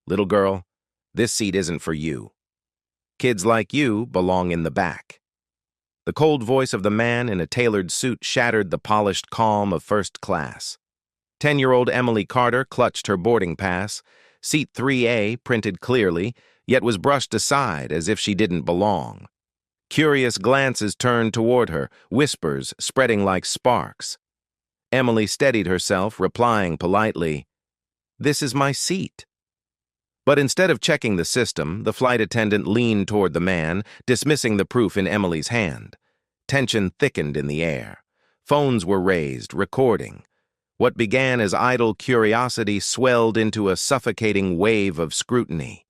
"Little girl, this seat isn't for you. Kids like you belong in the back." The cold voice of the man in a tailored suit shattered the polished calm of first class. 10-year-old Emily Carter clutched her boarding pass. Seat 3A printed clearly, yet was brushed aside as if she didn't belong. Curious glances turned toward her, whispers spreading like sparks. Emily steadied herself, replying politely, "This is my seat." But instead of checking the system, the flight attendant leaned toward the man, dismissing the proof in Emily's hand. Tension thickened in the air. Phones were raised, recording. What began as idle curiosity swelled into a suffocating wave of scrutiny.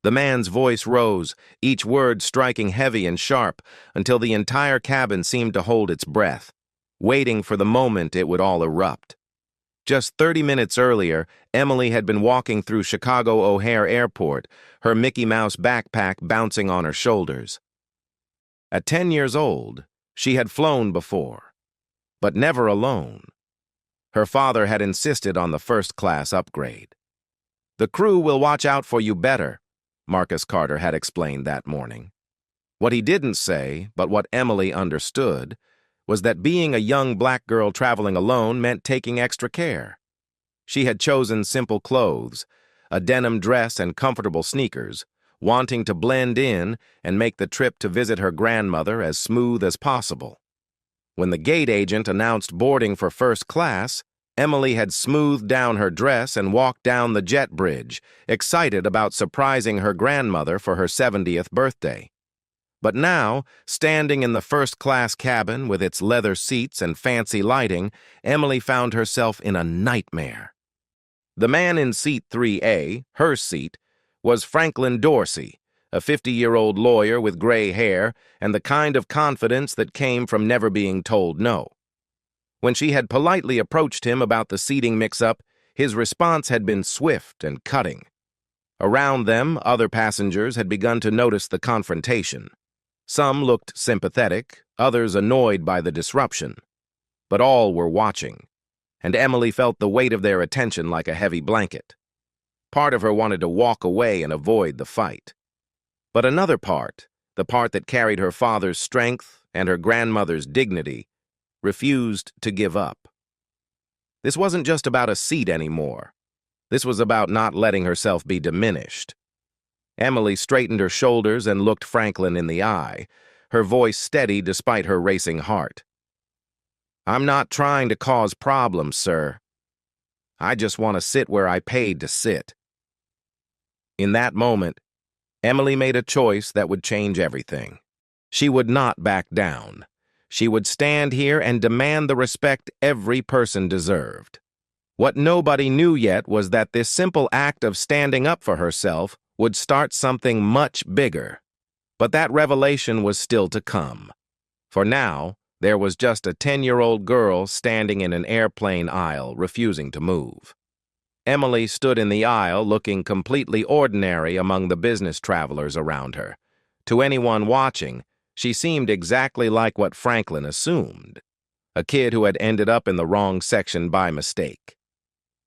The man's voice rose, each word striking heavy and sharp, until the entire cabin seemed to hold its breath, waiting for the moment it would all erupt. Just 30 minutes earlier, Emily had been walking through Chicago O'Hare Airport, her Mickey Mouse backpack bouncing on her shoulders. At 10 years old, she had flown before, but never alone. Her father had insisted on the first-class upgrade. "The crew will watch out for you better," Marcus Carter had explained that morning. What he didn't say, but what Emily understood, was that being a young black girl traveling alone meant taking extra care. She had chosen simple clothes, a denim dress and comfortable sneakers, wanting to blend in and make the trip to visit her grandmother as smooth as possible. When the gate agent announced boarding for first class, Emily had smoothed down her dress and walked down the jet bridge, excited about surprising her grandmother for her 70th birthday. But now, standing in the first-class cabin with its leather seats and fancy lighting, Emily found herself in a nightmare. The man in seat 3A, her seat, was Franklin Dorsey, a 50-year-old lawyer with gray hair and the kind of confidence that came from never being told no. When she had politely approached him about the seating mix-up, his response had been swift and cutting. Around them, other passengers had begun to notice the confrontation. Some looked sympathetic, others annoyed by the disruption. But all were watching, and Emily felt the weight of their attention like a heavy blanket. Part of her wanted to walk away and avoid the fight. But another part, the part that carried her father's strength and her grandmother's dignity, refused to give up. This wasn't just about a seat anymore. This was about not letting herself be diminished. Emily straightened her shoulders and looked Franklin in the eye, her voice steady despite her racing heart. "I'm not trying to cause problems, sir. I just want to sit where I paid to sit." In that moment, Emily made a choice that would change everything. She would not back down. She would stand here and demand the respect every person deserved. What nobody knew yet was that this simple act of standing up for herself would start something much bigger. But that revelation was still to come. For now, there was just a 10-year-old girl standing in an airplane aisle, refusing to move. Emily stood in the aisle looking completely ordinary among the business travelers around her. To anyone watching, she seemed exactly like what Franklin assumed, a kid who had ended up in the wrong section by mistake.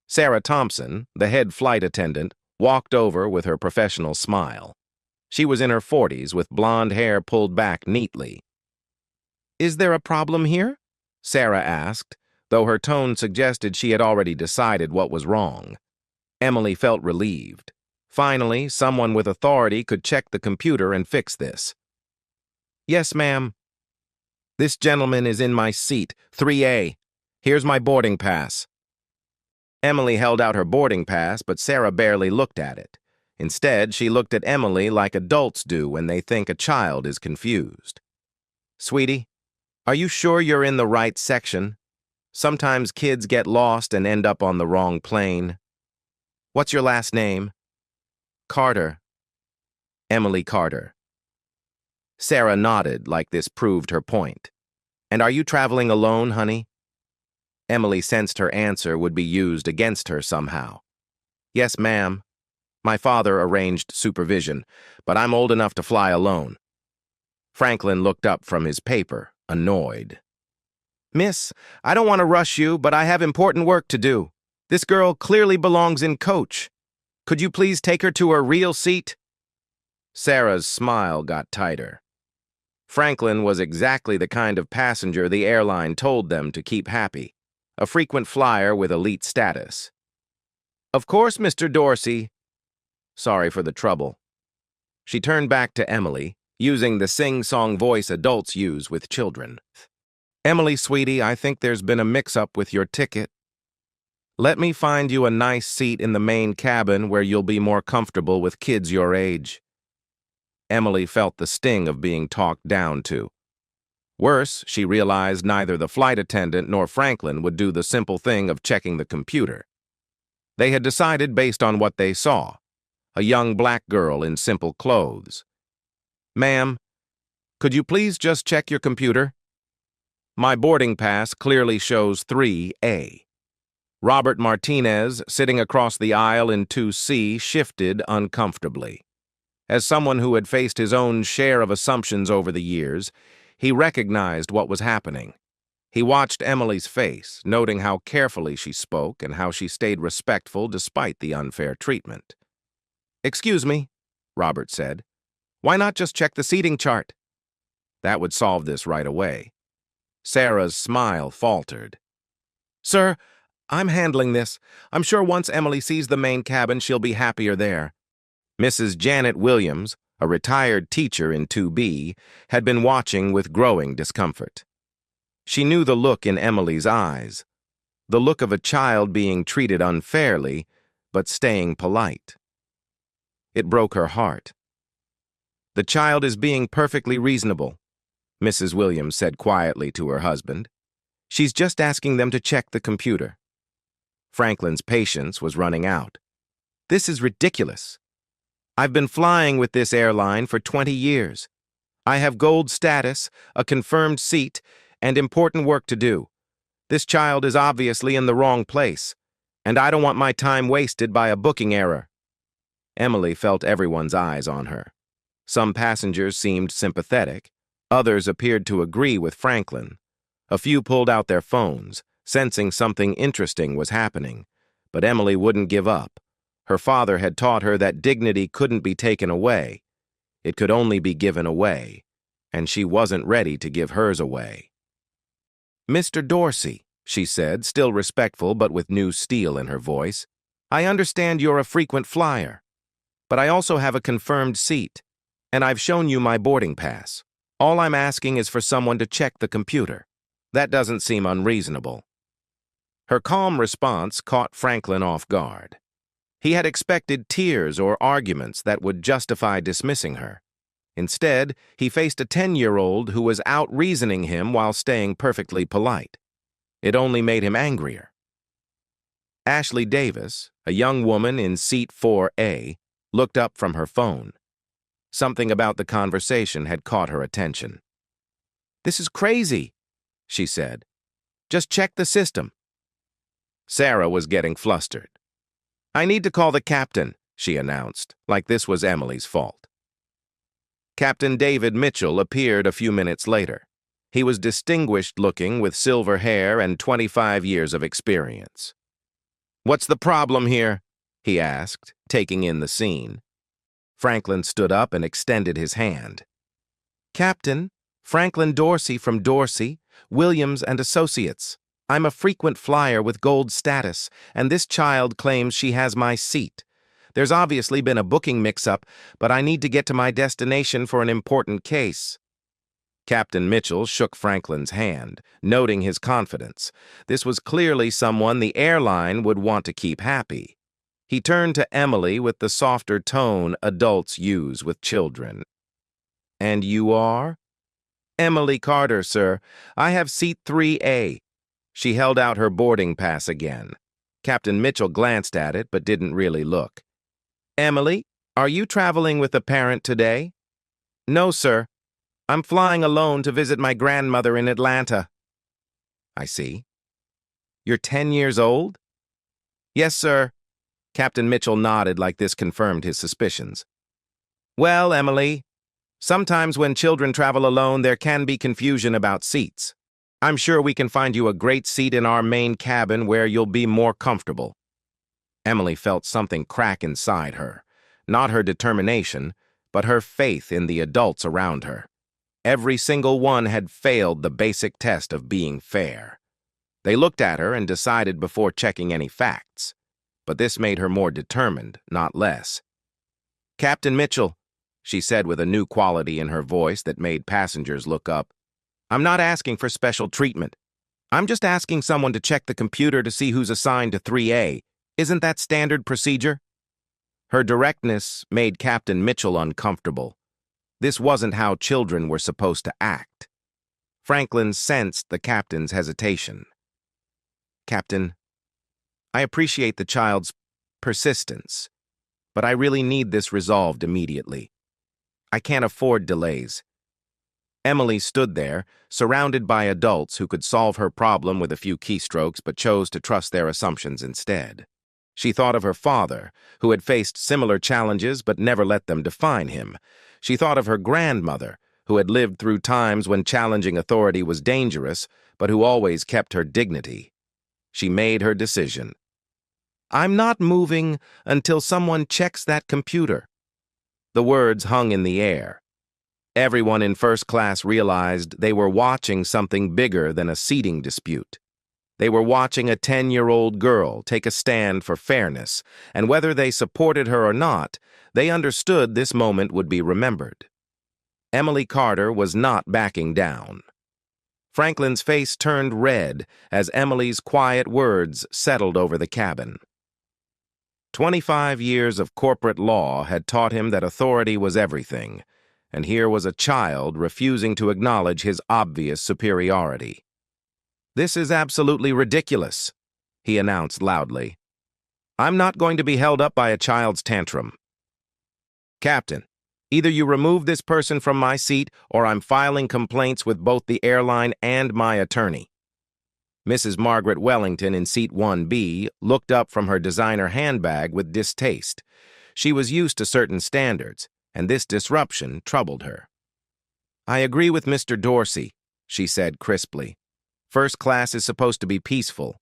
Sarah Thompson, the head flight attendant, walked over with her professional smile. She was in her 40s with blonde hair pulled back neatly. "Is there a problem here?" Sarah asked, though her tone suggested she had already decided what was wrong. Emily felt relieved. Finally, someone with authority could check the computer and fix this. "Yes, ma'am. This gentleman is in my seat, 3A. Here's my boarding pass." Emily held out her boarding pass, but Sarah barely looked at it. Instead, she looked at Emily like adults do when they think a child is confused. "Sweetie, are you sure you're in the right section? Sometimes kids get lost and end up on the wrong plane. What's your last name?" "Carter. Emily Carter." Sarah nodded like this proved her point. "And are you traveling alone, honey?" Emily sensed her answer would be used against her somehow. "Yes, ma'am. My father arranged supervision, but I'm old enough to fly alone." Franklin looked up from his paper, annoyed. "Miss, I don't want to rush you, but I have important work to do. This girl clearly belongs in coach." Could you please take her to her real seat? Sarah's smile got tighter. Franklin was exactly the kind of passenger the airline told them to keep happy, a frequent flyer with elite status. Of course, Mr. Dorsey. Sorry for the trouble. She turned back to Emily, using the sing-song voice adults use with children. Emily, sweetie, I think there's been a mix-up with your ticket. Let me find you a nice seat in the main cabin where you'll be more comfortable with kids your age. Emily felt the sting of being talked down to. Worse, she realized neither the flight attendant nor Franklin would do the simple thing of checking the computer. They had decided based on what they saw, a young black girl in simple clothes. Ma'am, could you please just check your computer? My boarding pass clearly shows 3A. Robert Martinez, sitting across the aisle in 2C, shifted uncomfortably. As someone who had faced his own share of assumptions over the years, he recognized what was happening. He watched Emily's face, noting how carefully she spoke and how she stayed respectful despite the unfair treatment. Excuse me, Robert said. Why not just check the seating chart? That would solve this right away. Sarah's smile faltered. Sir, I'm handling this. I'm sure once Emily sees the main cabin, she'll be happier there. Mrs. Janet Williams, a retired teacher in 2B, had been watching with growing discomfort. She knew the look in Emily's eyes, the look of a child being treated unfairly, but staying polite. It broke her heart. The child is being perfectly reasonable, Mrs. Williams said quietly to her husband. She's just asking them to check the computer. Franklin's patience was running out. This is ridiculous. I've been flying with this airline for 20 years. I have gold status, a confirmed seat, and important work to do. This child is obviously in the wrong place, and I don't want my time wasted by a booking error. Emily felt everyone's eyes on her. Some passengers seemed sympathetic. Others appeared to agree with Franklin. A few pulled out their phones, sensing something interesting was happening. But Emily wouldn't give up. Her father had taught her that dignity couldn't be taken away. It could only be given away, and she wasn't ready to give hers away. Mr. Dorsey, she said, still respectful but with new steel in her voice, I understand you're a frequent flyer, but I also have a confirmed seat, and I've shown you my boarding pass. All I'm asking is for someone to check the computer. That doesn't seem unreasonable. Her calm response caught Franklin off guard. He had expected tears or arguments that would justify dismissing her. Instead, he faced a 10-year-old who was out-reasoning him while staying perfectly polite. It only made him angrier. Ashley Davis, a young woman in seat 4A, looked up from her phone. Something about the conversation had caught her attention. This is crazy, she said. Just check the system. Sarah was getting flustered. I need to call the captain, she announced, like this was Emily's fault. Captain David Mitchell appeared a few minutes later. He was distinguished-looking with silver hair and 25 years of experience. What's the problem here? He asked, taking in the scene. Franklin stood up and extended his hand. Captain, Franklin Dorsey from Dorsey, Williams and Associates. I'm a frequent flyer with gold status, and this child claims she has my seat. There's obviously been a booking mix-up, but I need to get to my destination for an important case. Captain Mitchell shook Franklin's hand, noting his confidence. This was clearly someone the airline would want to keep happy. He turned to Emily with the softer tone adults use with children. And you are? Emily Carter, sir. I have seat 3A. She held out her boarding pass again. Captain Mitchell glanced at it but didn't really look. Emily, are you traveling with a parent today? No, sir. I'm flying alone to visit my grandmother in Atlanta. I see. You're 10 years old? Yes, sir. Captain Mitchell nodded like this confirmed his suspicions. Well, Emily, sometimes when children travel alone, there can be confusion about seats. I'm sure we can find you a great seat in our main cabin where you'll be more comfortable. Emily felt something crack inside her. Not her determination, but her faith in the adults around her. Every single one had failed the basic test of being fair. They looked at her and decided before checking any facts. But this made her more determined, not less. "Captain Mitchell," she said with a new quality in her voice that made passengers look up, "I'm not asking for special treatment. I'm just asking someone to check the computer to see who's assigned to 3A. Isn't that standard procedure?" Her directness made Captain Mitchell uncomfortable. This wasn't how children were supposed to act. Franklin sensed the captain's hesitation. "Captain, I appreciate the child's persistence, but I really need this resolved immediately. I can't afford delays." Emily stood there, surrounded by adults who could solve her problem with a few keystrokes but chose to trust their assumptions instead. She thought of her father, who had faced similar challenges but never let them define him. She thought of her grandmother, who had lived through times when challenging authority was dangerous, but who always kept her dignity. She made her decision. "I'm not moving until someone checks that computer." The words hung in the air. Everyone in first class realized they were watching something bigger than a seating dispute. They were watching a 10-year-old girl take a stand for fairness, and whether they supported her or not, they understood this moment would be remembered. Emily Carter was not backing down. Franklin's face turned red as Emily's quiet words settled over the cabin. 25 years of corporate law had taught him that authority was everything, and here was a child refusing to acknowledge his obvious superiority. "This is absolutely ridiculous," he announced loudly. "I'm not going to be held up by a child's tantrum. Captain, either you remove this person from my seat or I'm filing complaints with both the airline and my attorney." Mrs. Margaret Wellington in seat 1B looked up from her designer handbag with distaste. She was used to certain standards, and this disruption troubled her. "I agree with Mr. Dorsey," she said crisply. "First class is supposed to be peaceful.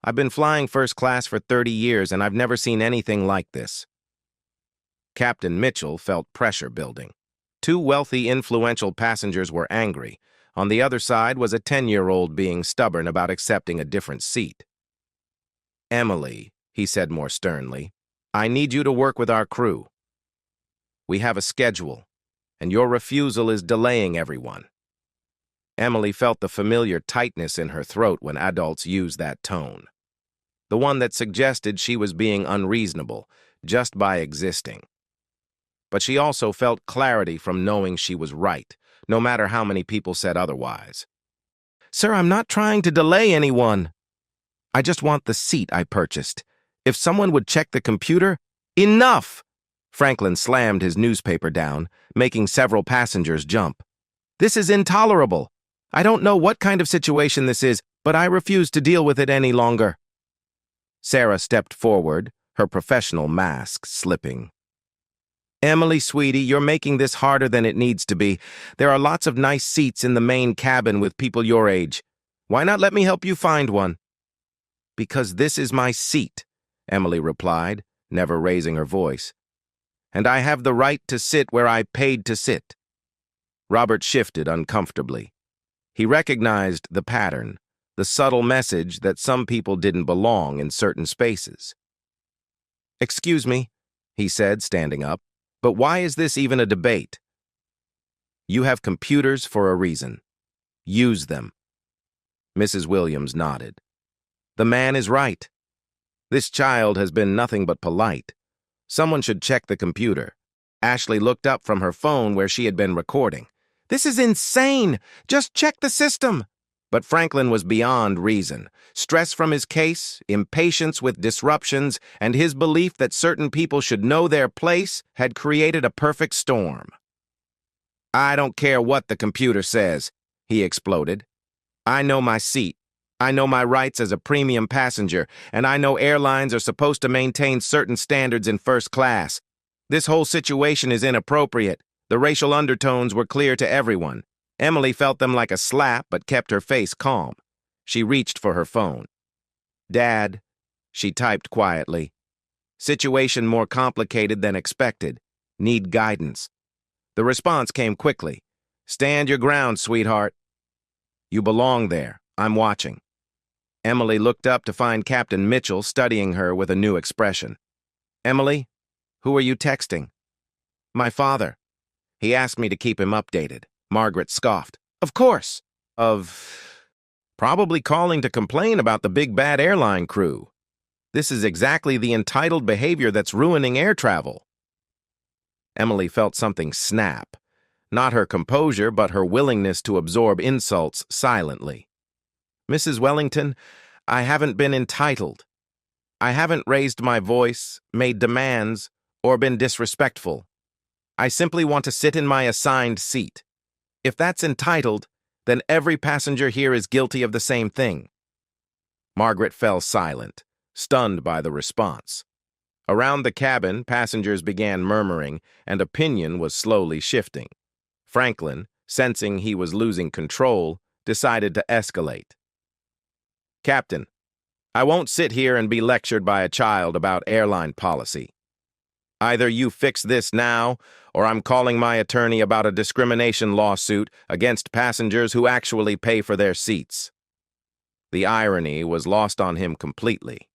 I've been flying first class for 30 years, and I've never seen anything like this." Captain Mitchell felt pressure building. Two wealthy, influential passengers were angry. On the other side was a 10-year-old being stubborn about accepting a different seat. "Emily," he said more sternly, "I need you to work with our crew. We have a schedule, and your refusal is delaying everyone." Emily felt the familiar tightness in her throat when adults used that tone. The one that suggested she was being unreasonable, just by existing. But she also felt clarity from knowing she was right, no matter how many people said otherwise. "Sir, I'm not trying to delay anyone. I just want the seat I purchased. If someone would check the computer—" "Enough!" Franklin slammed his newspaper down, making several passengers jump. "This is intolerable. I don't know what kind of situation this is, but I refuse to deal with it any longer." Sarah stepped forward, her professional mask slipping. "Emily, sweetie, you're making this harder than it needs to be. There are lots of nice seats in the main cabin with people your age. Why not let me help you find one?" "Because this is my seat," Emily replied, never raising her voice. "And I have the right to sit where I paid to sit." Robert shifted uncomfortably. He recognized the pattern, the subtle message that some people didn't belong in certain spaces. "Excuse me," he said, standing up, "but why is this even a debate? You have computers for a reason. Use them." Mrs. Williams nodded. "The man is right. This child has been nothing but polite. Someone should check the computer." Ashley looked up from her phone where she had been recording. "This is insane! Just check the system!" But Franklin was beyond reason. Stress from his case, impatience with disruptions, and his belief that certain people should know their place had created a perfect storm. "I don't care what the computer says," he exploded. "I know my seat. I know my rights as a premium passenger, and I know airlines are supposed to maintain certain standards in first class. This whole situation is inappropriate. The racial undertones were clear to everyone. Emily felt them like a slap but kept her face calm. She reached for her phone. "Dad," she typed quietly, Situation more complicated than expected. Need guidance. The response came quickly. Stand your ground, sweetheart. You belong there. I'm watching. Emily looked up to find Captain Mitchell studying her with a new expression. Emily, who are you texting? My father. He asked me to keep him updated. Margaret scoffed. Of course. Probably calling to complain about the big bad airline crew. This is exactly the entitled behavior that's ruining air travel. Emily felt something snap. Not her composure, but her willingness to absorb insults silently. Mrs. Wellington, I haven't been entitled. I haven't raised my voice, made demands, or been disrespectful. I simply want to sit in my assigned seat. If that's entitled, then every passenger here is guilty of the same thing. Margaret fell silent, stunned by the response. Around the cabin, passengers began murmuring, and opinion was slowly shifting. Franklin, sensing he was losing control, decided to escalate. Captain, I won't sit here and be lectured by a child about airline policy. Either you fix this now, or I'm calling my attorney about a discrimination lawsuit against passengers who actually pay for their seats. The irony was lost on him completely.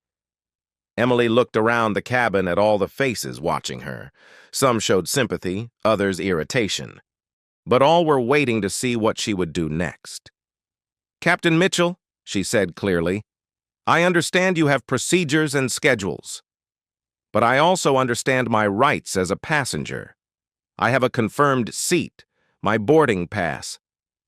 Emily looked around the cabin at all the faces watching her. Some showed sympathy, others irritation. But all were waiting to see what she would do next. Captain Mitchell, she said clearly, I understand you have procedures and schedules. But I also understand my rights as a passenger. I have a confirmed seat, my boarding pass,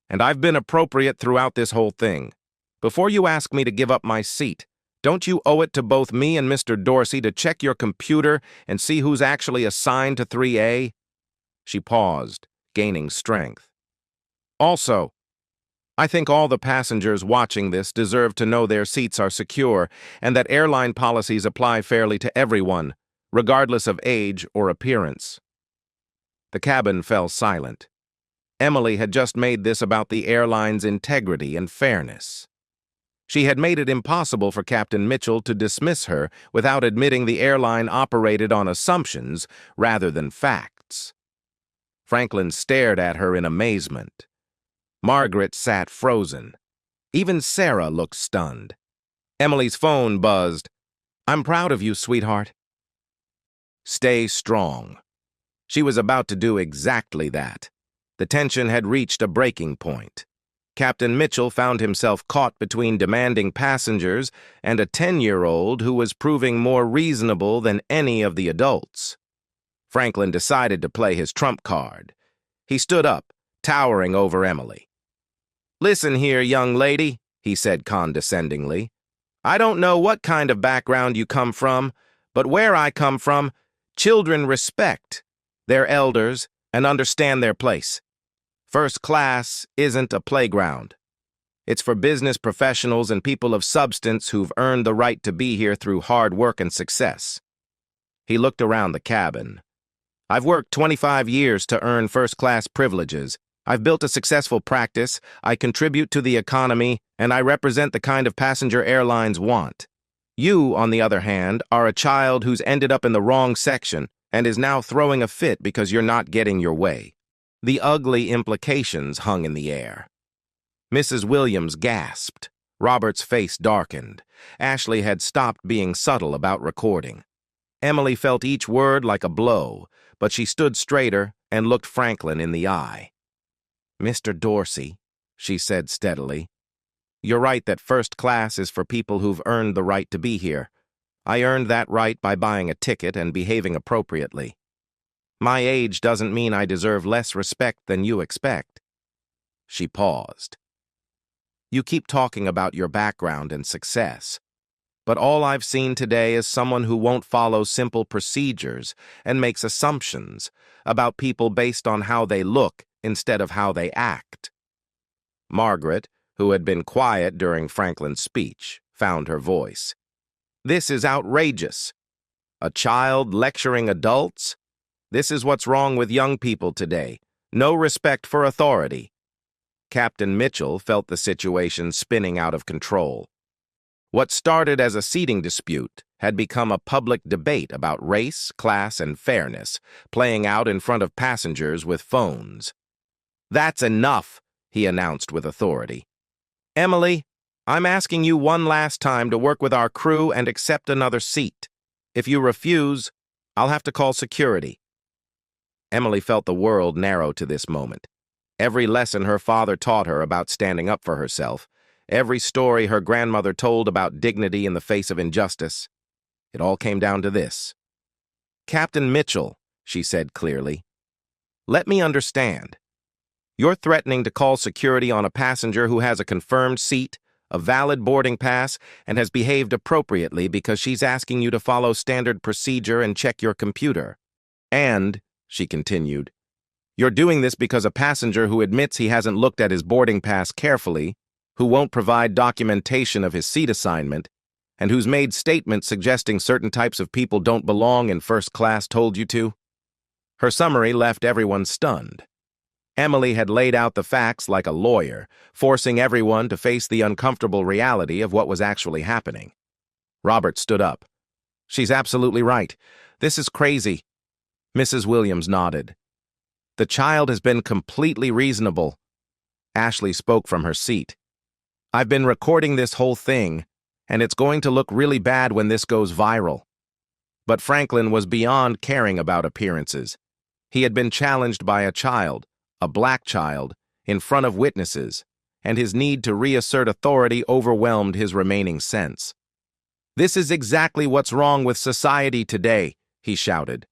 and I've been appropriate throughout this whole thing. Before you ask me to give up my seat, don't you owe it to both me and Mr. Dorsey to check your computer and see who's actually assigned to 3A? She paused, gaining strength. Also, I think all the passengers watching this deserve to know their seats are secure and that airline policies apply fairly to everyone, regardless of age or appearance. The cabin fell silent. Emily had just made this about the airline's integrity and fairness. She had made it impossible for Captain Mitchell to dismiss her without admitting the airline operated on assumptions rather than facts. Franklin stared at her in amazement. Margaret sat frozen. Even Sarah looked stunned. Emily's phone buzzed. I'm proud of you, sweetheart. Stay strong. She was about to do exactly that. The tension had reached a breaking point. Captain Mitchell found himself caught between demanding passengers and a 10-year-old who was proving more reasonable than any of the adults. Franklin decided to play his trump card. He stood up, towering over Emily. Listen here, young lady, he said condescendingly. I don't know what kind of background you come from, but where I come from, children respect their elders and understand their place. First class isn't a playground. It's for business professionals and people of substance who've earned the right to be here through hard work and success. He looked around the cabin. I've worked 25 years to earn first-class privileges. I've built a successful practice, I contribute to the economy, and I represent the kind of passenger airlines want. You, on the other hand, are a child who's ended up in the wrong section and is now throwing a fit because you're not getting your way. The ugly implications hung in the air. Mrs. Williams gasped. Robert's face darkened. Ashley had stopped being subtle about recording. Emily felt each word like a blow, but she stood straighter and looked Franklin in the eye. Mr. Dorsey, she said steadily, you're right that first class is for people who've earned the right to be here. I earned that right by buying a ticket and behaving appropriately. My age doesn't mean I deserve less respect than you expect. She paused. You keep talking about your background and success, but all I've seen today is someone who won't follow simple procedures and makes assumptions about people based on how they look instead of how they act. Margaret, who had been quiet during Franklin's speech, found her voice. This is outrageous. A child lecturing adults? This is what's wrong with young people today. No respect for authority. Captain Mitchell felt the situation spinning out of control. What started as a seating dispute had become a public debate about race, class, and fairness, playing out in front of passengers with phones. "That's enough," he announced with authority. "Emily, I'm asking you one last time to work with our crew and accept another seat. If you refuse, I'll have to call security." Emily felt the world narrow to this moment. Every lesson her father taught her about standing up for herself, every story her grandmother told about dignity in the face of injustice, it all came down to this. "Captain Mitchell," she said clearly, "let me understand. You're threatening to call security on a passenger who has a confirmed seat, a valid boarding pass, and has behaved appropriately because she's asking you to follow standard procedure and check your computer. And," she continued, "you're doing this because a passenger who admits he hasn't looked at his boarding pass carefully, who won't provide documentation of his seat assignment, and who's made statements suggesting certain types of people don't belong in first class told you to." Her summary left everyone stunned. Emily had laid out the facts like a lawyer, forcing everyone to face the uncomfortable reality of what was actually happening. Robert stood up. "She's absolutely right. This is crazy." Mrs. Williams nodded. "The child has been completely reasonable." Ashley spoke from her seat. "I've been recording this whole thing, and it's going to look really bad when this goes viral." But Franklin was beyond caring about appearances. He had been challenged by a child, a black child, in front of witnesses, and his need to reassert authority overwhelmed his remaining sense. "This is exactly what's wrong with society today," he shouted.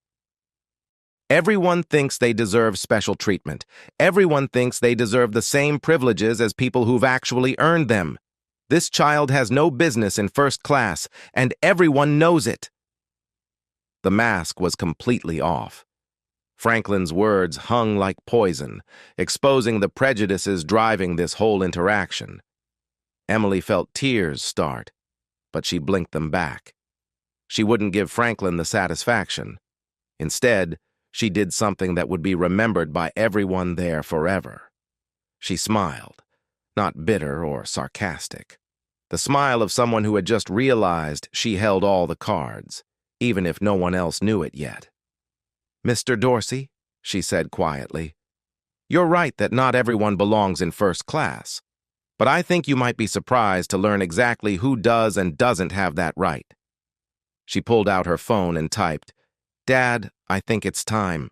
"Everyone thinks they deserve special treatment. Everyone thinks they deserve the same privileges as people who've actually earned them. This child has no business in first class, and everyone knows it." The mask was completely off. Franklin's words hung like poison, exposing the prejudices driving this whole interaction. Emily felt tears start, but she blinked them back. She wouldn't give Franklin the satisfaction. Instead, she did something that would be remembered by everyone there forever. She smiled, not bitter or sarcastic. The smile of someone who had just realized she held all the cards, even if no one else knew it yet. "Mr. Dorsey," she said quietly, "you're right that not everyone belongs in first class, but I think you might be surprised to learn exactly who does and doesn't have that right." She pulled out her phone and typed, "Dad, I think it's time."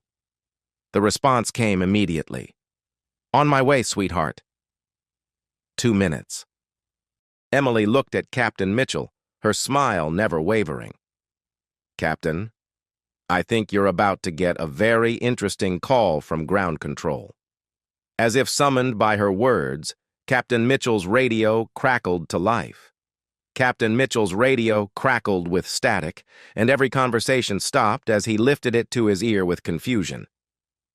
The response came immediately. "On my way, sweetheart." 2 minutes. Emily looked at Captain Mitchell, her smile never wavering. "Captain, I think you're about to get a very interesting call from ground control." As if summoned by her words, Captain Mitchell's radio crackled to life. Captain Mitchell's radio crackled with static, and every conversation stopped as he lifted it to his ear with confusion.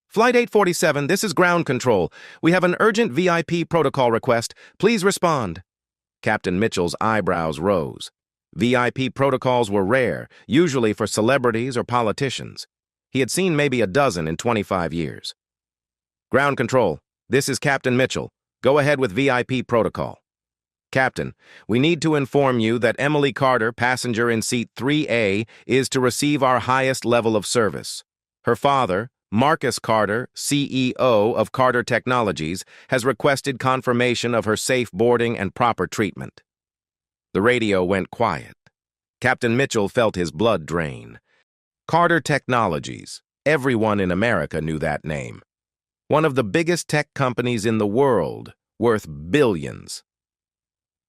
"Flight 847, this is ground control. We have an urgent VIP protocol request. Please respond." Captain Mitchell's eyebrows rose. VIP protocols were rare, usually for celebrities or politicians. He had seen maybe a dozen in 25 years. "Ground control, this is Captain Mitchell. Go ahead with VIP protocol." "Captain, we need to inform you that Emily Carter, passenger in seat 3A, is to receive our highest level of service. Her father, Marcus Carter, CEO of Carter Technologies, has requested confirmation of her safe boarding and proper treatment." The radio went quiet. Captain Mitchell felt his blood drain. Carter Technologies. Everyone in America knew that name. One of the biggest tech companies in the world, worth billions.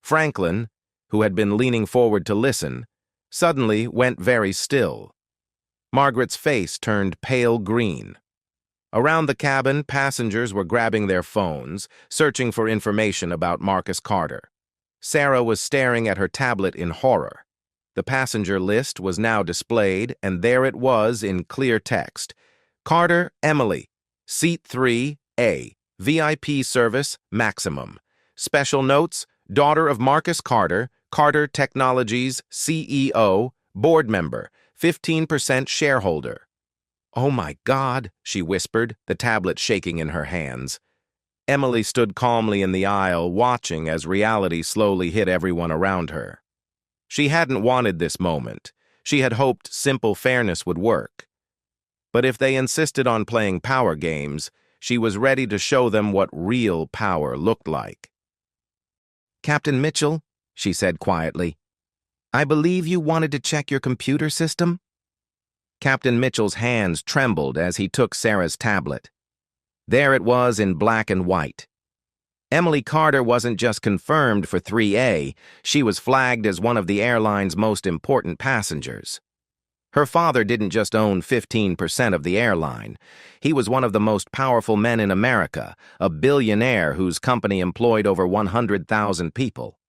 Franklin, who had been leaning forward to listen, suddenly went very still. Margaret's face turned pale green. Around the cabin, passengers were grabbing their phones, searching for information about Marcus Carter. Sarah was staring at her tablet in horror. The passenger list was now displayed, and there it was in clear text. "Carter, Emily, seat 3A, VIP service, maximum. Special notes, daughter of Marcus Carter, Carter Technologies, CEO, board member, 15% shareholder." "Oh my God," she whispered, the tablet shaking in her hands. Emily stood calmly in the aisle, watching as reality slowly hit everyone around her. She hadn't wanted this moment. She had hoped simple fairness would work. But if they insisted on playing power games, she was ready to show them what real power looked like. "Captain Mitchell," she said quietly, "I believe you wanted to check your computer system?" Captain Mitchell's hands trembled as he took Sarah's tablet. There it was in black and white. Emily Carter wasn't just confirmed for 3A, she was flagged as one of the airline's most important passengers. Her father didn't just own 15% of the airline. He was one of the most powerful men in America, a billionaire whose company employed over 100,000 people.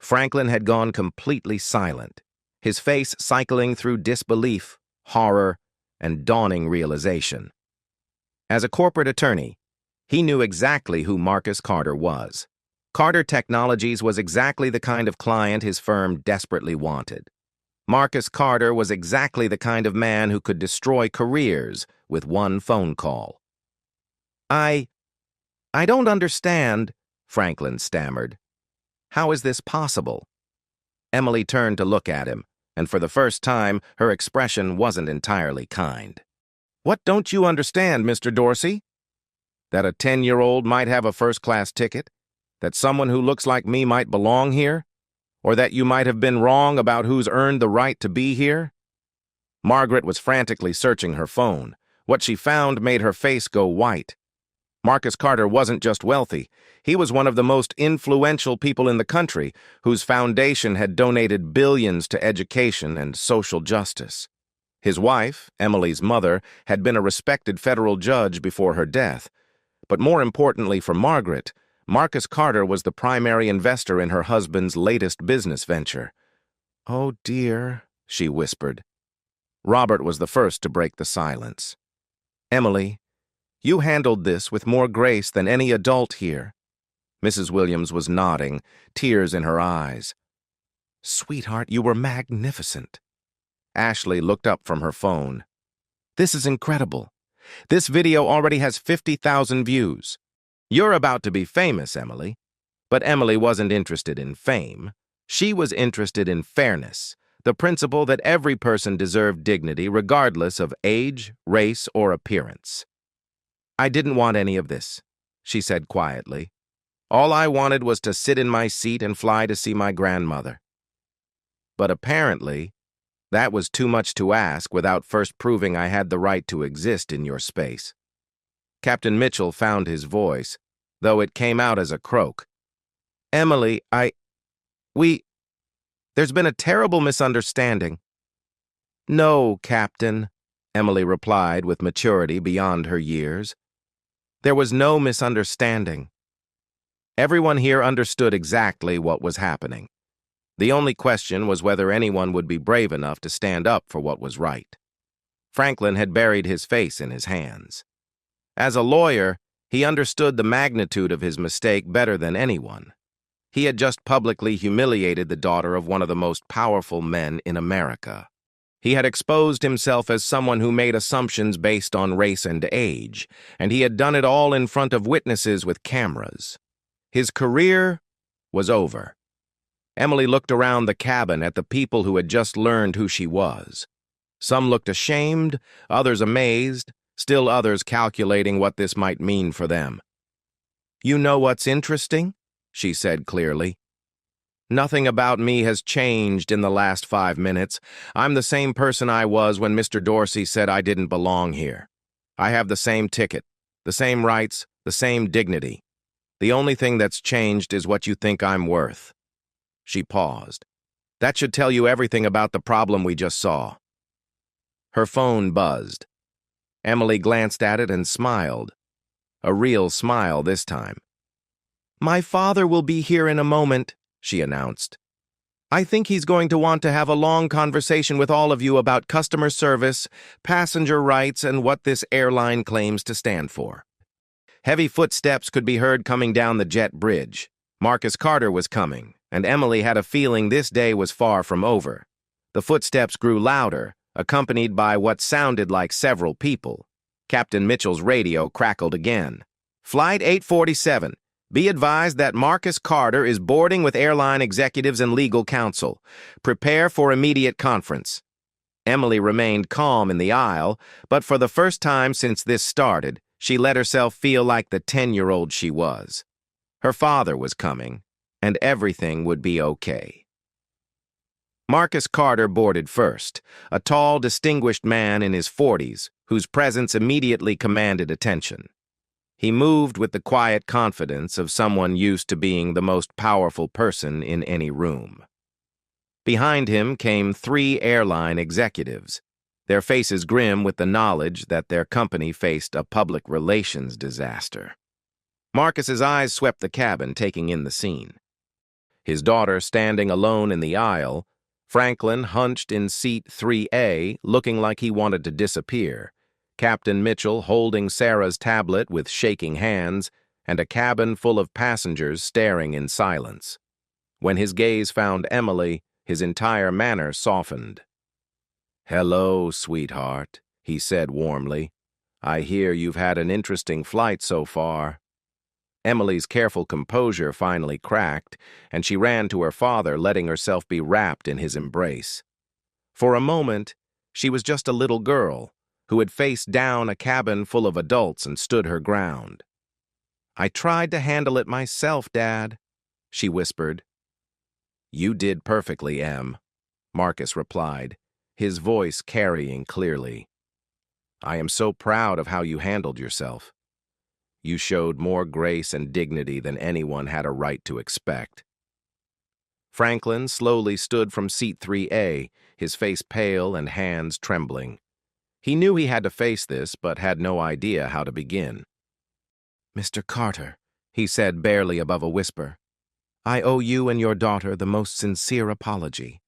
Franklin had gone completely silent, his face cycling through disbelief, horror, and dawning realization. As a corporate attorney, he knew exactly who Marcus Carter was. Carter Technologies was exactly the kind of client his firm desperately wanted. Marcus Carter was exactly the kind of man who could destroy careers with one phone call. I don't understand," Franklin stammered. "How is this possible?" Emily turned to look at him, and for the first time, her expression wasn't entirely kind. "What don't you understand, Mr. Dorsey? That a 10-year-old might have a first-class ticket? That someone who looks like me might belong here? Or that you might have been wrong about who's earned the right to be here?" Margaret was frantically searching her phone. What she found made her face go white. Marcus Carter wasn't just wealthy. He was one of the most influential people in the country, whose foundation had donated billions to education and social justice. His wife, Emily's mother, had been a respected federal judge before her death. But more importantly for Margaret, Marcus Carter was the primary investor in her husband's latest business venture. "Oh dear," she whispered. Robert was the first to break the silence. "Emily, you handled this with more grace than any adult here." Mrs. Williams was nodding, tears in her eyes. "Sweetheart, you were magnificent." Ashley looked up from her phone. "This is incredible. This video already has 50,000 views. You're about to be famous, Emily." But Emily wasn't interested in fame. She was interested in fairness, the principle that every person deserved dignity regardless of age, race, or appearance. "I didn't want any of this," she said quietly. "All I wanted was to sit in my seat and fly to see my grandmother." But apparently, that was too much to ask without first proving I had the right to exist in your space. Captain Mitchell found his voice, though it came out as a croak. "Emily, there's been a terrible misunderstanding." "No, Captain," Emily replied with maturity beyond her years. "There was no misunderstanding. Everyone here understood exactly what was happening. The only question was whether anyone would be brave enough to stand up for what was right." Franklin had buried his face in his hands. As a lawyer, he understood the magnitude of his mistake better than anyone. He had just publicly humiliated the daughter of one of the most powerful men in America. He had exposed himself as someone who made assumptions based on race and age, and he had done it all in front of witnesses with cameras. His career was over. Emily looked around the cabin at the people who had just learned who she was. Some looked ashamed, others amazed, still others calculating what this might mean for them. "You know what's interesting?" she said clearly. "Nothing about me has changed in the last 5 minutes. I'm the same person I was when Mr. Dorsey said I didn't belong here. I have the same ticket, the same rights, the same dignity. The only thing that's changed is what you think I'm worth." She paused. "That should tell you everything about the problem we just saw." Her phone buzzed. Emily glanced at it and smiled. A real smile this time. "My father will be here in a moment," she announced. "I think he's going to want to have a long conversation with all of you about customer service, passenger rights, and what this airline claims to stand for." Heavy footsteps could be heard coming down the jet bridge. Marcus Carter was coming, and Emily had a feeling this day was far from over. The footsteps grew louder, accompanied by what sounded like several people. Captain Mitchell's radio crackled again. "Flight 847. Be advised that Marcus Carter is boarding with airline executives and legal counsel. Prepare for immediate conference." Emily remained calm in the aisle, but for the first time since this started, she let herself feel like the 10-year-old she was. Her father was coming, and everything would be okay. Marcus Carter boarded first, a tall, distinguished man in his 40s, whose presence immediately commanded attention. He moved with the quiet confidence of someone used to being the most powerful person in any room. Behind him came 3 airline executives, their faces grim with the knowledge that their company faced a public relations disaster. Marcus's eyes swept the cabin, taking in the scene. His daughter standing alone in the aisle, Franklin hunched in seat 3A, looking like he wanted to disappear, Captain Mitchell holding Sarah's tablet with shaking hands, and a cabin full of passengers staring in silence. When his gaze found Emily, his entire manner softened. "Hello, sweetheart," he said warmly. "I hear you've had an interesting flight so far." Emily's careful composure finally cracked, and she ran to her father, letting herself be wrapped in his embrace. For a moment, she was just a little girl who had faced down a cabin full of adults and stood her ground. "I tried to handle it myself, Dad," she whispered. "You did perfectly, Em," Marcus replied, his voice carrying clearly. "I am so proud of how you handled yourself. You showed more grace and dignity than anyone had a right to expect." Franklin slowly stood from seat 3A, his face pale and hands trembling. He knew he had to face this, but had no idea how to begin. "Mr. Carter," he said barely above a whisper, "I owe you and your daughter the most sincere apology.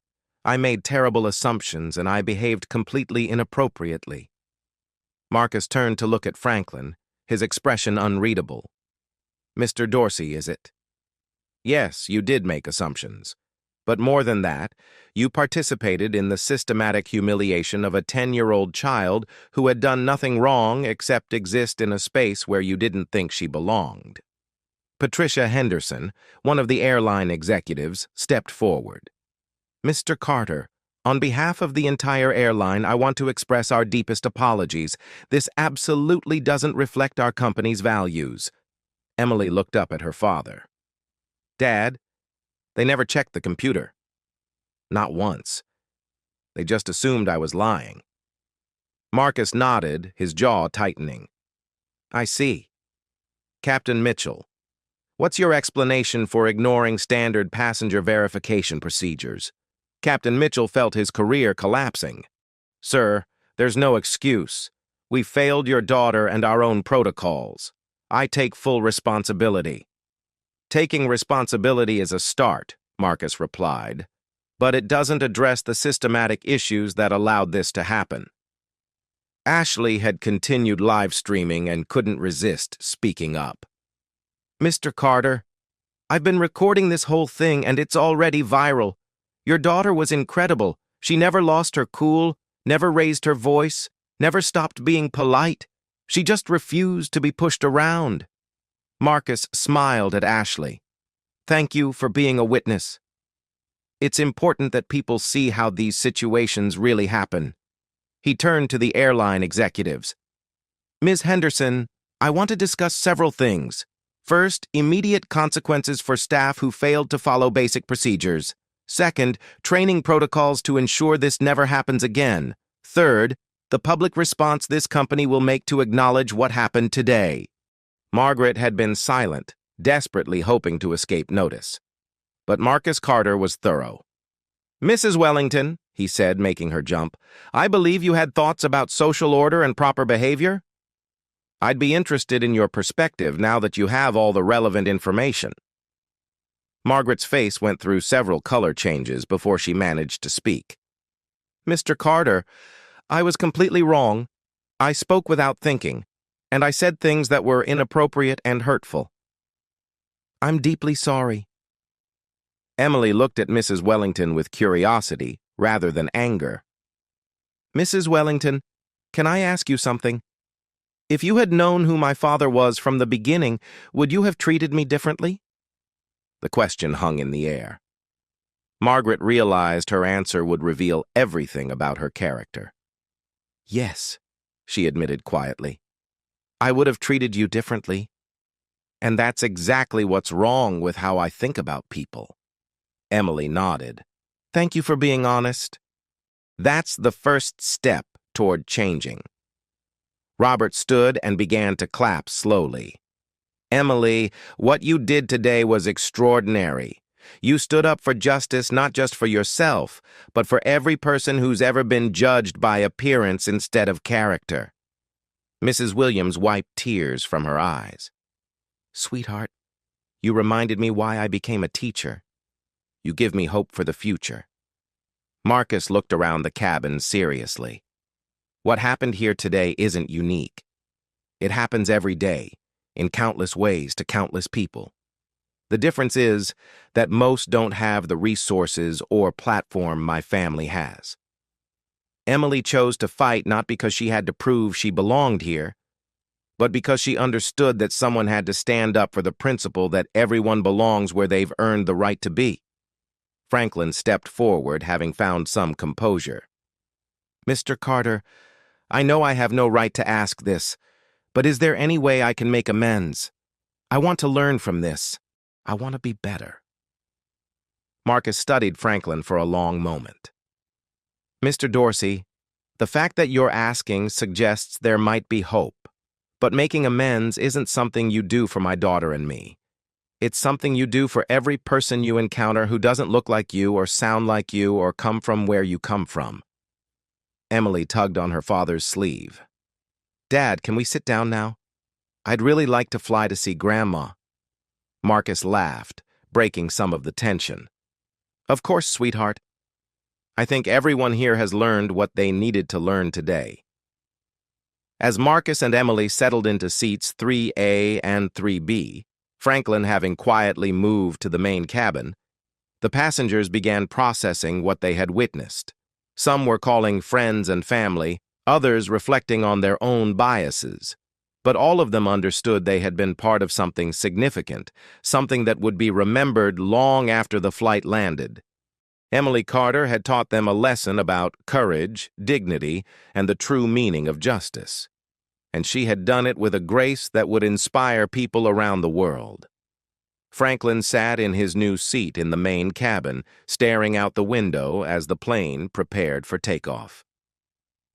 I made terrible assumptions and I behaved completely inappropriately." Marcus turned to look at Franklin, his expression unreadable. "Mr. Dorsey, is it?" "Yes, you did make assumptions. But more than that, you participated in the systematic humiliation of a 10-year-old child who had done nothing wrong except exist in a space where you didn't think she belonged." Patricia Henderson, one of the airline executives, stepped forward. "Mr. Carter, on behalf of the entire airline, I want to express our deepest apologies. This absolutely doesn't reflect our company's values." Emily looked up at her father. "Dad, they never checked the computer. Not once. They just assumed I was lying." Marcus nodded, his jaw tightening. "I see. Captain Mitchell, what's your explanation for ignoring standard passenger verification procedures?" Captain Mitchell felt his career collapsing. "Sir, there's no excuse. We failed your daughter and our own protocols. I take full responsibility." "Taking responsibility is a start," Marcus replied, "but it doesn't address the systematic issues that allowed this to happen." Ashley had continued live streaming and couldn't resist speaking up. "Mr. Carter, I've been recording this whole thing and it's already viral. Your daughter was incredible. She never lost her cool, never raised her voice, never stopped being polite. She just refused to be pushed around." Marcus smiled at Ashley. "Thank you for being a witness. It's important that people see how these situations really happen." He turned to the airline executives. "Ms. Henderson, I want to discuss several things. First, immediate consequences for staff who failed to follow basic procedures. Second, training protocols to ensure this never happens again. Third, the public response this company will make to acknowledge what happened today." Margaret had been silent, desperately hoping to escape notice. But Marcus Carter was thorough. "Mrs. Wellington," he said, making her jump, "I believe you had thoughts about social order and proper behavior? I'd be interested in your perspective now that you have all the relevant information." Margaret's face went through several color changes before she managed to speak. "Mr. Carter, I was completely wrong. I spoke without thinking, and I said things that were inappropriate and hurtful. I'm deeply sorry." Emily looked at Mrs. Wellington with curiosity rather than anger. "Mrs. Wellington, can I ask you something? If you had known who my father was from the beginning, would you have treated me differently?" The question hung in the air. Margaret realized her answer would reveal everything about her character. "Yes," she admitted quietly. "I would have treated you differently. And that's exactly what's wrong with how I think about people." Emily nodded. "Thank you for being honest. That's the first step toward changing." Robert stood and began to clap slowly. "Emily, what you did today was extraordinary. You stood up for justice not just for yourself, but for every person who's ever been judged by appearance instead of character." Mrs. Williams wiped tears from her eyes. "Sweetheart, you reminded me why I became a teacher. You give me hope for the future." Marcus looked around the cabin seriously. "What happened here today isn't unique. It happens every day, in countless ways to countless people. The difference is that most don't have the resources or platform my family has. Emily chose to fight not because she had to prove she belonged here, but because she understood that someone had to stand up for the principle that everyone belongs where they've earned the right to be." Franklin stepped forward, having found some composure. "Mr. Carter, I know I have no right to ask this, but is there any way I can make amends? I want to learn from this. I want to be better." Marcus studied Franklin for a long moment. "Mr. Dorsey, the fact that you're asking suggests there might be hope, but making amends isn't something you do for my daughter and me. It's something you do for every person you encounter who doesn't look like you or sound like you or come from where you come from." Emily tugged on her father's sleeve. "Dad, can we sit down now? I'd really like to fly to see Grandma." Marcus laughed, breaking some of the tension. "Of course, sweetheart. I think everyone here has learned what they needed to learn today." As Marcus and Emily settled into seats 3A and 3B, Franklin having quietly moved to the main cabin, the passengers began processing what they had witnessed. Some were calling friends and family, others reflecting on their own biases. But all of them understood they had been part of something significant, something that would be remembered long after the flight landed. Emily Carter had taught them a lesson about courage, dignity, and the true meaning of justice. And she had done it with a grace that would inspire people around the world. Franklin sat in his new seat in the main cabin, staring out the window as the plane prepared for takeoff.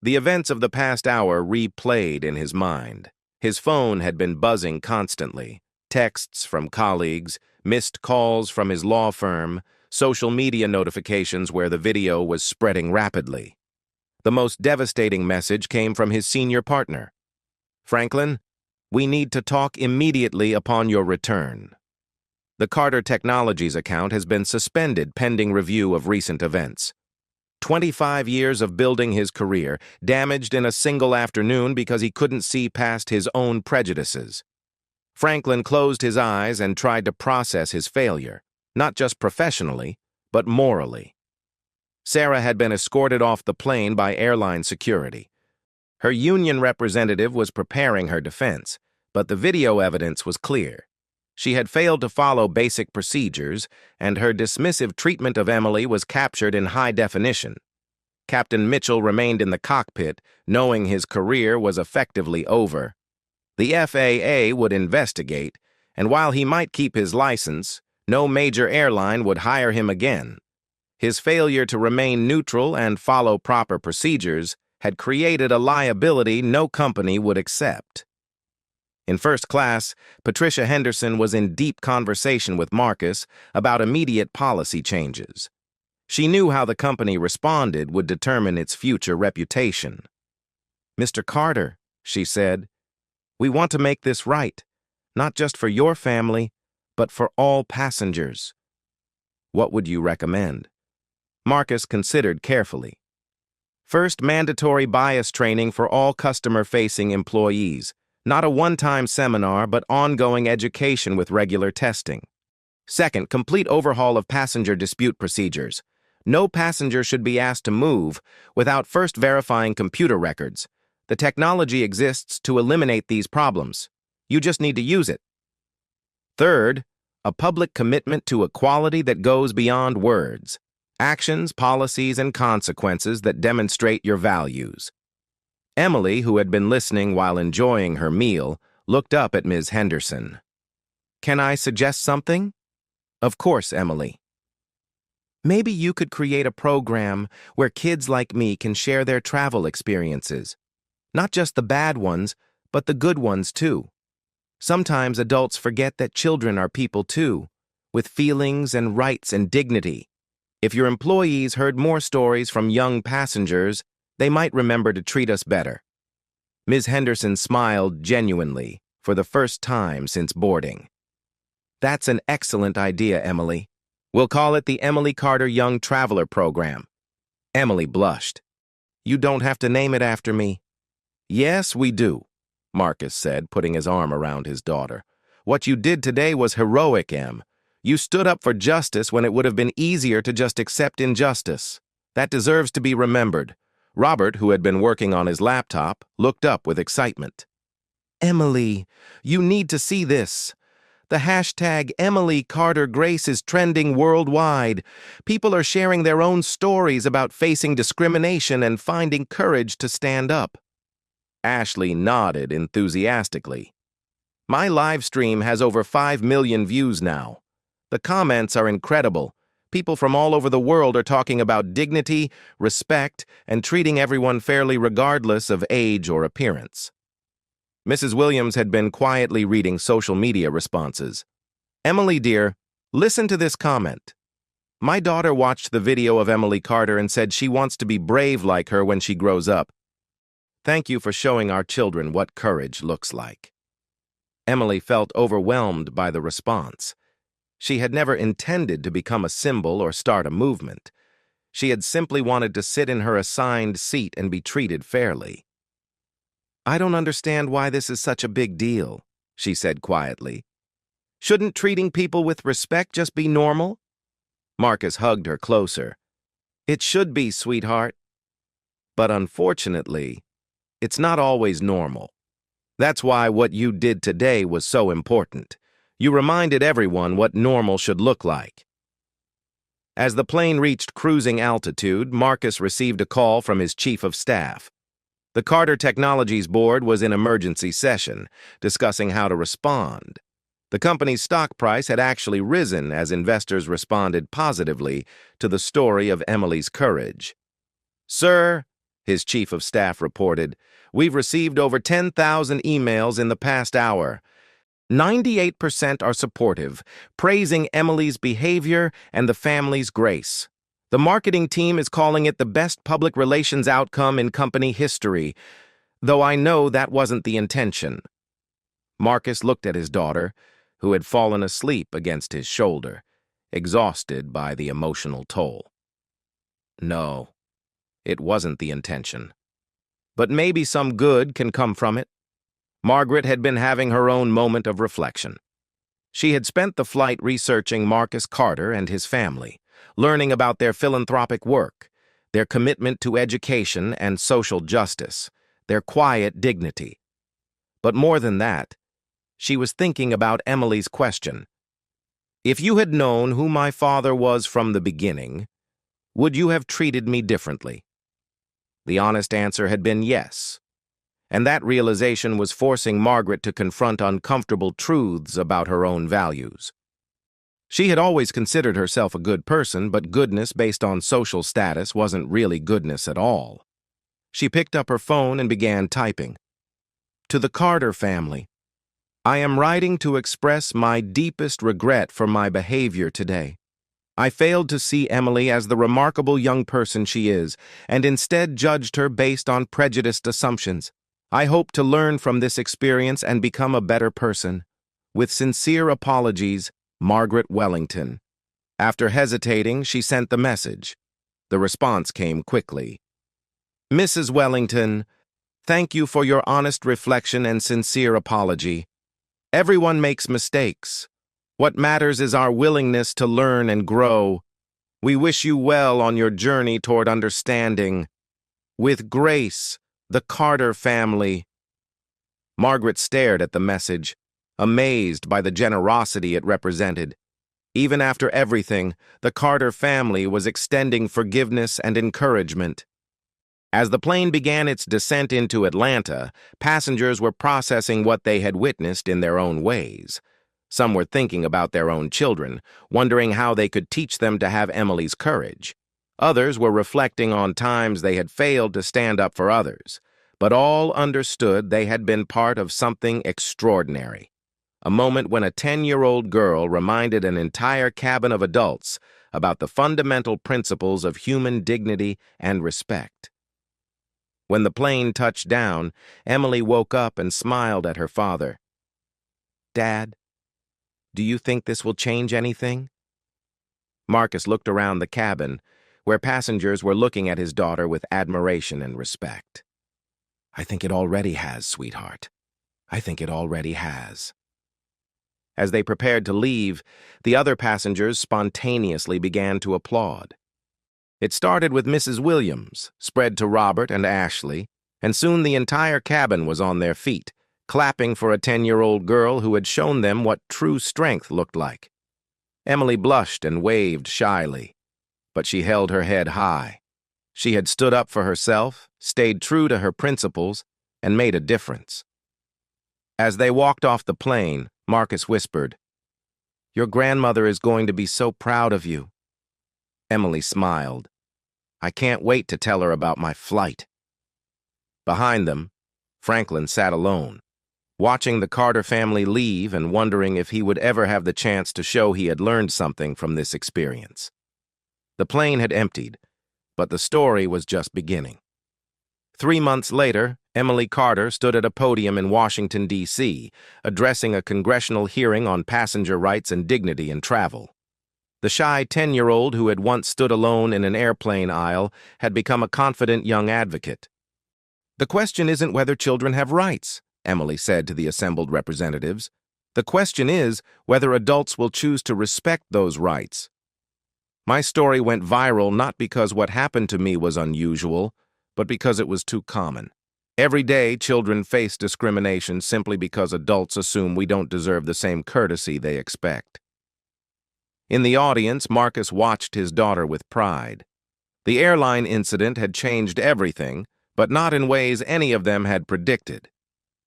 The events of the past hour replayed in his mind. His phone had been buzzing constantly. Texts from colleagues, missed calls from his law firm, social media notifications where the video was spreading rapidly. The most devastating message came from his senior partner. "Franklin, we need to talk immediately upon your return. The Carter Technologies account has been suspended pending review of recent events. 25 years of building his career, damaged in a single afternoon because he couldn't see past his own prejudices." Franklin closed his eyes and tried to process his failure, not just professionally, but morally. Sarah had been escorted off the plane by airline security. Her union representative was preparing her defense, but the video evidence was clear. She had failed to follow basic procedures, and her dismissive treatment of Emily was captured in high definition. Captain Mitchell remained in the cockpit, knowing his career was effectively over. The FAA would investigate, and while he might keep his license, no major airline would hire him again. His failure to remain neutral and follow proper procedures had created a liability no company would accept. In first class, Patricia Henderson was in deep conversation with Marcus about immediate policy changes. She knew how the company responded would determine its future reputation. "Mr. Carter," she said, "we want to make this right, not just for your family, but for all passengers." "What would you recommend?" Marcus considered carefully. "First, mandatory bias training for all customer-facing employees. Not a one-time seminar, but ongoing education with regular testing. Second, complete overhaul of passenger dispute procedures. No passenger should be asked to move without first verifying computer records. The technology exists to eliminate these problems. You just need to use it. Third, a public commitment to equality that goes beyond words. Actions, policies, and consequences that demonstrate your values. Emily, who had been listening while enjoying her meal, looked up at Ms. Henderson. "Can I suggest something?" "Of course, Emily." "Maybe you could create a program where kids like me can share their travel experiences. Not just the bad ones, but the good ones too. Sometimes adults forget that children are people too, with feelings and rights and dignity. If your employees heard more stories from young passengers, they might remember to treat us better." Ms. Henderson smiled genuinely for the first time since boarding. "That's an excellent idea, Emily. We'll call it the Emily Carter Young Traveler Program." Emily blushed. "You don't have to name it after me." "Yes, we do," Marcus said, putting his arm around his daughter. "What you did today was heroic, Em. You stood up for justice when it would have been easier to just accept injustice. That deserves to be remembered." Robert, who had been working on his laptop, looked up with excitement. "Emily, you need to see this. The hashtag Emily Carter Grace is trending worldwide. People are sharing their own stories about facing discrimination and finding courage to stand up." Ashley nodded enthusiastically. "My live stream has over 5 million views now. The comments are incredible. People from all over the world are talking about dignity, respect, and treating everyone fairly regardless of age or appearance." Mrs. Williams had been quietly reading social media responses. "Emily, dear, listen to this comment. My daughter watched the video of Emily Carter and said she wants to be brave like her when she grows up. Thank you for showing our children what courage looks like." Emily felt overwhelmed by the response. She had never intended to become a symbol or start a movement. She had simply wanted to sit in her assigned seat and be treated fairly. "I don't understand why this is such a big deal," she said quietly. "Shouldn't treating people with respect just be normal?" Marcus hugged her closer. "It should be, sweetheart. But unfortunately, it's not always normal. That's why what you did today was so important. You reminded everyone what normal should look like." As the plane reached cruising altitude, Marcus received a call from his chief of staff. The Carter Technologies board was in emergency session, discussing how to respond. The company's stock price had actually risen as investors responded positively to the story of Emily's courage. "Sir," his chief of staff reported, "we've received over 10,000 emails in the past hour. 98% are supportive, praising Emily's behavior and the family's grace. The marketing team is calling it the best public relations outcome in company history, though I know that wasn't the intention." Marcus looked at his daughter, who had fallen asleep against his shoulder, exhausted by the emotional toll. "No, it wasn't the intention. But maybe some good can come from it." Margaret had been having her own moment of reflection. She had spent the flight researching Marcus Carter and his family, learning about their philanthropic work, their commitment to education and social justice, their quiet dignity. But more than that, she was thinking about Emily's question. "If you had known who my father was from the beginning, would you have treated me differently?" The honest answer had been yes. And that realization was forcing Margaret to confront uncomfortable truths about her own values. She had always considered herself a good person, but goodness based on social status wasn't really goodness at all. She picked up her phone and began typing. "To the Carter family, I am writing to express my deepest regret for my behavior today. I failed to see Emily as the remarkable young person she is, and instead judged her based on prejudiced assumptions. I hope to learn from this experience and become a better person. With sincere apologies, Margaret Wellington." After hesitating, she sent the message. The response came quickly. "Mrs. Wellington, thank you for your honest reflection and sincere apology. Everyone makes mistakes. What matters is our willingness to learn and grow. We wish you well on your journey toward understanding. With grace, the Carter family." Margaret stared at the message, amazed by the generosity it represented. Even after everything, the Carter family was extending forgiveness and encouragement. As the plane began its descent into Atlanta, passengers were processing what they had witnessed in their own ways. Some were thinking about their own children, wondering how they could teach them to have Emily's courage. Others were reflecting on times they had failed to stand up for others. But all understood they had been part of something extraordinary. A moment when a 10-year-old girl reminded an entire cabin of adults about the fundamental principles of human dignity and respect. When the plane touched down, Emily woke up and smiled at her father. "Dad, do you think this will change anything?" Marcus looked around the cabin, where passengers were looking at his daughter with admiration and respect. "I think it already has, sweetheart. I think it already has." As they prepared to leave, the other passengers spontaneously began to applaud. It started with Mrs. Williams, spread to Robert and Ashley, and soon the entire cabin was on their feet, clapping for a 10-year-old girl who had shown them what true strength looked like. Emily blushed and waved shyly, but she held her head high. She had stood up for herself, stayed true to her principles, and made a difference. As they walked off the plane, Marcus whispered, "Your grandmother is going to be so proud of you." Emily smiled. "I can't wait to tell her about my flight." Behind them, Franklin sat alone, watching the Carter family leave and wondering if he would ever have the chance to show he had learned something from this experience. The plane had emptied, but the story was just beginning. 3 months later, Emily Carter stood at a podium in Washington, D.C., addressing a congressional hearing on passenger rights and dignity in travel. The shy 10-year-old who had once stood alone in an airplane aisle had become a confident young advocate. "The question isn't whether children have rights," Emily said to the assembled representatives. "The question is whether adults will choose to respect those rights. My story went viral not because what happened to me was unusual, but because it was too common. Every day, children face discrimination simply because adults assume we don't deserve the same courtesy they expect." In the audience, Marcus watched his daughter with pride. The airline incident had changed everything, but not in ways any of them had predicted.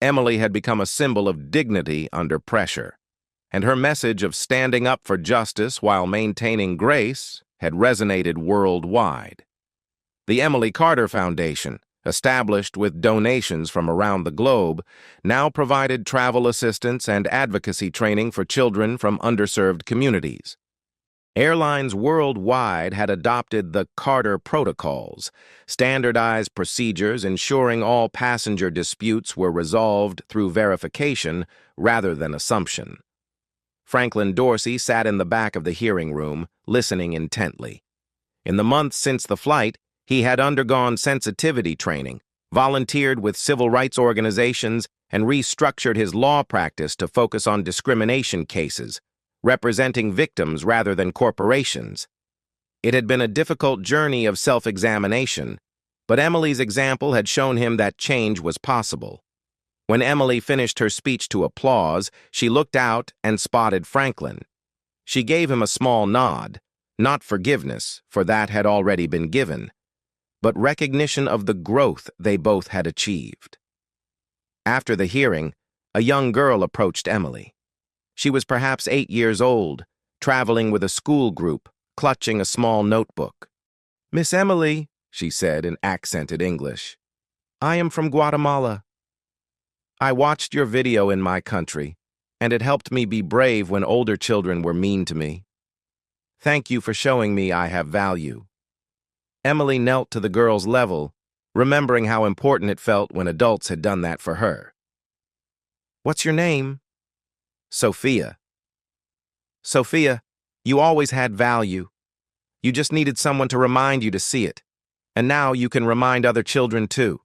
Emily had become a symbol of dignity under pressure, and her message of standing up for justice while maintaining grace had resonated worldwide. The Emily Carter Foundation, established with donations from around the globe, now provided travel assistance and advocacy training for children from underserved communities. Airlines worldwide had adopted the Carter Protocols, standardized procedures ensuring all passenger disputes were resolved through verification rather than assumption. Franklin Dorsey sat in the back of the hearing room, listening intently. In the months since the flight, he had undergone sensitivity training, volunteered with civil rights organizations, and restructured his law practice to focus on discrimination cases, representing victims rather than corporations. It had been a difficult journey of self-examination, but Emily's example had shown him that change was possible. When Emily finished her speech to applause, she looked out and spotted Franklin. She gave him a small nod, not forgiveness, for that had already been given, but recognition of the growth they both had achieved. After the hearing, a young girl approached Emily. She was perhaps 8 years old, traveling with a school group, clutching a small notebook. "Miss Emily," she said in accented English, "I am from Guatemala. I watched your video in my country, and it helped me be brave when older children were mean to me. Thank you for showing me I have value." Emily knelt to the girl's level, remembering how important it felt when adults had done that for her. "What's your name?" "Sophia." "Sophia, you always had value. You just needed someone to remind you to see it. And now you can remind other children too."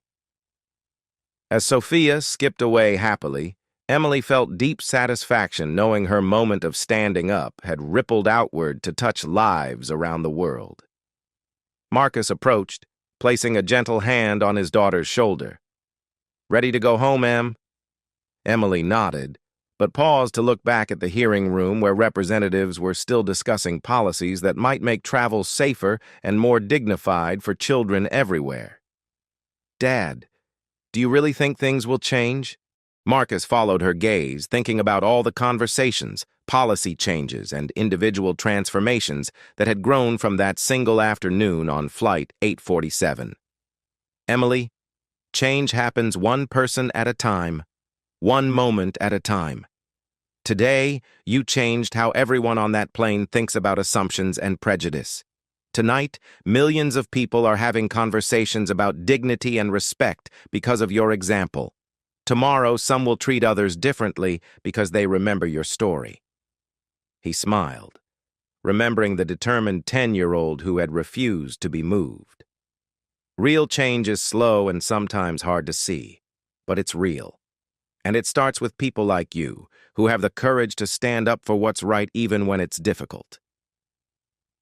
As Sophia skipped away happily, Emily felt deep satisfaction knowing her moment of standing up had rippled outward to touch lives around the world. Marcus approached, placing a gentle hand on his daughter's shoulder. "Ready to go home, Em?" Emily nodded, but paused to look back at the hearing room where representatives were still discussing policies that might make travel safer and more dignified for children everywhere. "Dad, do you really think things will change?" Marcus followed her gaze, thinking about all the conversations, policy changes, and individual transformations that had grown from that single afternoon on Flight 847. "Emily, change happens one person at a time, one moment at a time. Today, you changed how everyone on that plane thinks about assumptions and prejudice. Tonight, millions of people are having conversations about dignity and respect because of your example. Tomorrow, some will treat others differently because they remember your story." He smiled, remembering the determined 10-year-old who had refused to be moved. Real change is slow and sometimes hard to see, but it's real. And it starts with people like you, who have the courage to stand up for what's right even when it's difficult.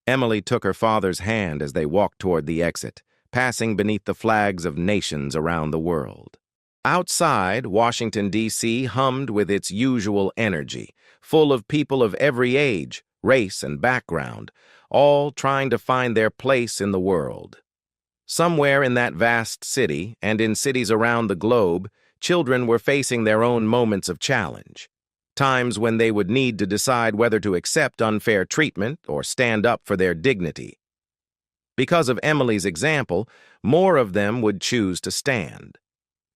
Emily took her father's hand as they walked toward the exit, passing beneath the flags of nations around the world. Outside, Washington, D.C. hummed with its usual energy, full of people of every age, race, and background, all trying to find their place in the world. Somewhere in that vast city, and in cities around the globe, children were facing their own moments of challenge, times when they would need to decide whether to accept unfair treatment or stand up for their dignity. Because of Emily's example, more of them would choose to stand.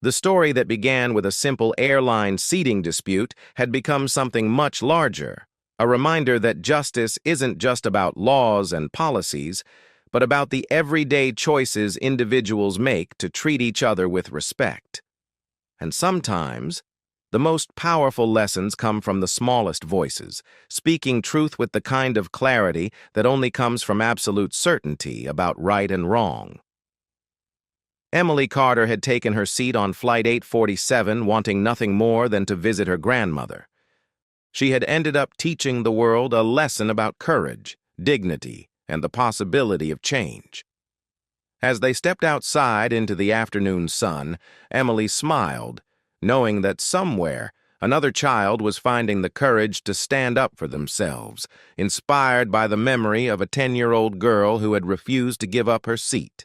The story that began with a simple airline seating dispute had become something much larger, a reminder that justice isn't just about laws and policies, but about the everyday choices individuals make to treat each other with respect. And sometimes, the most powerful lessons come from the smallest voices, speaking truth with the kind of clarity that only comes from absolute certainty about right and wrong. Emily Carter had taken her seat on Flight 847, wanting nothing more than to visit her grandmother. She had ended up teaching the world a lesson about courage, dignity, and the possibility of change. As they stepped outside into the afternoon sun, Emily smiled, knowing that somewhere another child was finding the courage to stand up for themselves, inspired by the memory of a 10-year-old girl who had refused to give up her seat.